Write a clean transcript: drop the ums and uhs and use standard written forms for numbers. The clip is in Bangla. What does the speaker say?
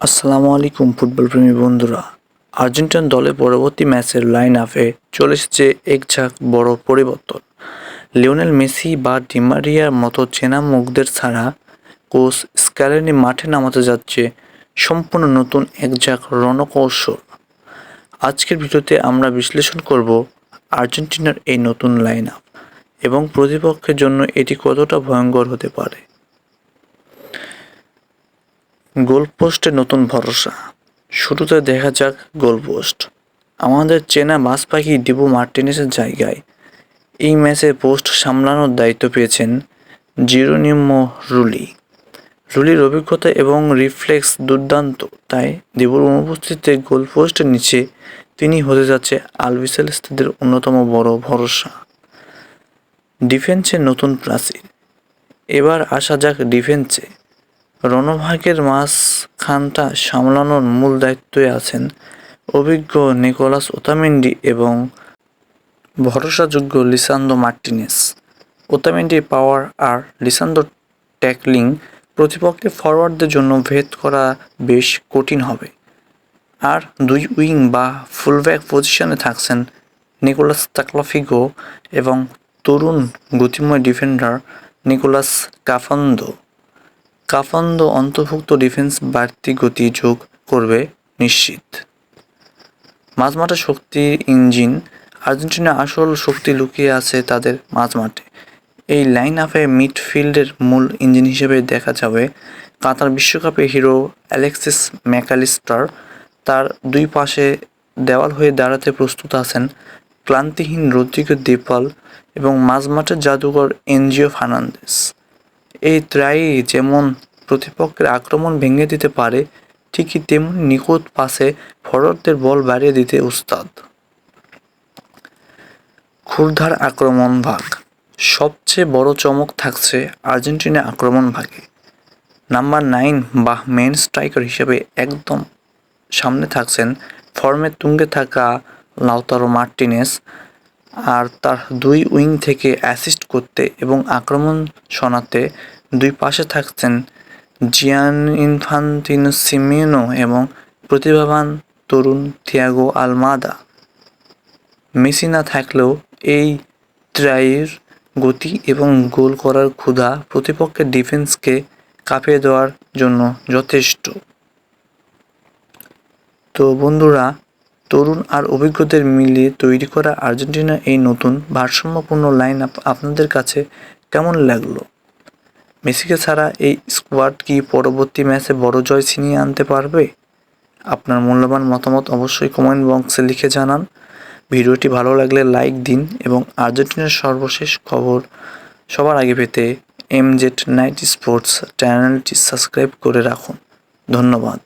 আসসালামু আলাইকুম ফুটবলপ্রেমী বন্ধুরা। আর্জেন্টিনা দলের পরবর্তী ম্যাচের লাইন আপে চলে এসেছে এক ঝাঁক বড় পরিবর্তন। লিওনেল মেসি বা ডি মারিয়ার মতো চেনা মুখদের ছাড়া কোচ স্ক্যালোনি মাঠে নামাতে যাচ্ছে সম্পূর্ণ নতুন এক ঝাঁক রণকৌশল। আজকের ভিডিওতে আমরা বিশ্লেষণ করব আর্জেন্টিনার এই নতুন লাইন আপ এবং প্রতিপক্ষের জন্য এটি কতটা ভয়ঙ্কর হতে পারে। গোলপোস্টে নতুন ভরসা। শুরুতে দেখা যাক গোলপোস্ট। আমাদের চেনা বাজ পাখি ডিবো মার্টিনেসের জায়গায় এই ম্যাচে পোস্ট সামলানোর দায়িত্ব পেয়েছেন জেরোনিমো রুলি। রুলির অভিজ্ঞতা এবং রিফ্লেক্স দুর্দান্ত, তাই ডিবোর অনুপস্থিতিতে গোলপোস্টের নিচে তিনি হতে যাচ্ছে আলবিসেলেস্তেদের অন্যতম বড় ভরসা। ডিফেন্সে নতুন প্রাচীর। এবার আসা যাক ডিফেন্সে। রণভাগের মাঝখানটা সামলানোর মূল দায়িত্বে আছেন অভিজ্ঞ নিকোলাস ওতামেন্ডি এবং ভরসাযোগ্য লিসান্দ্রো মার্টিনেস। ওতামেন্ডির পাওয়ার আর লিসান্দ্রোর ট্যাকলিং প্রতিপক্ষের ফরোয়ার্ডদের জন্য ভেদ করা বেশ কঠিন হবে। আর দুই উইং বা ফুলব্যাক পজিশনে থাকছেন নিকোলাস তাকলাফিগো এবং তরুণ গতিময় ডিফেন্ডার নিকোলাস কাফান্দো অন্তর্ভুক্ত ডিফেন্স বাড়তি গতি যোগ করবে নিশ্চিত। মাঝমাঠে শক্তির ইঞ্জিন। আর্জেন্টিনার আসল শক্তি লুকিয়ে আছে তাদের মাঝমাঠে। এই লাইন আপে মিডফিল্ডের মূল ইঞ্জিন হিসেবে দেখা যাবে কাতার বিশ্বকাপে হিরো অ্যালেক্সিস ম্যাকালিস্টার। তার দুই পাশে দেওয়াল হয়ে দাঁড়াতে প্রস্তুত আছেন ক্লান্তিহীন রদ্রিগো দি পল এবং মাঝমাঠের জাদুকর এনজিও ফার্নান্দেজ। এই ত্রয়ী যেমন প্রতিপক্ষের আক্রমণ ভেঙে দিতে পারে, ঠিকই তেমনি নিখুঁত পাসে ফরোয়ার্ডদের বল বাড়িয়ে দিতে উস্তাদ। ক্ষুরধার আক্রমণ ভাগ। সবচেয়ে বড় চমক থাকছে আর্জেন্টিনা আক্রমণ ভাগে। নাম্বার 9 বা মেন স্ট্রাইকার হিসেবে একদম সামনে থাকছেন ফর্মের তুঙ্গে থাকা লাউতারো মার্টিনেস, আর তার দুই উইং থেকে অ্যাসিস্ট করতে এবং আক্রমণ শোনাতে দুই পাশে থাকছেন জিয়ানইনফান্তিনো সিমেওনে এবং প্রতিভাবান তরুণ থিয়াগো আলমাদা। মেসি না থাকলেও এই ত্রয়ীর গতি এবং গোল করার ক্ষুধা প্রতিপক্ষের ডিফেন্সকে কাঁপিয়ে দেওয়ার জন্য যথেষ্ট। তো বন্ধুরা, তরুণ আর অভিজ্ঞদের মিলিয়ে তৈরি করা আর্জেন্টিনার এই নতুন ভারসাম্যপূর্ণ লাইন আপ আপনাদের কাছে কেমন লাগলো? মেসিকে ছাড়া এই স্কোয়াড কি পরবর্তী ম্যাচে বড় জয় ছিনিয়ে আনতে পারবে? আপনার মূল্যবান মতামত অবশ্যই কমেন্ট বক্সে লিখে জানান। ভিডিওটি ভালো লাগলে লাইক দিন এবং আর্জেন্টিনার সর্বশেষ খবর সবার আগে পেতে MZ90 স্পোর্টস চ্যানেলটি সাবস্ক্রাইব করে রাখুন। ধন্যবাদ।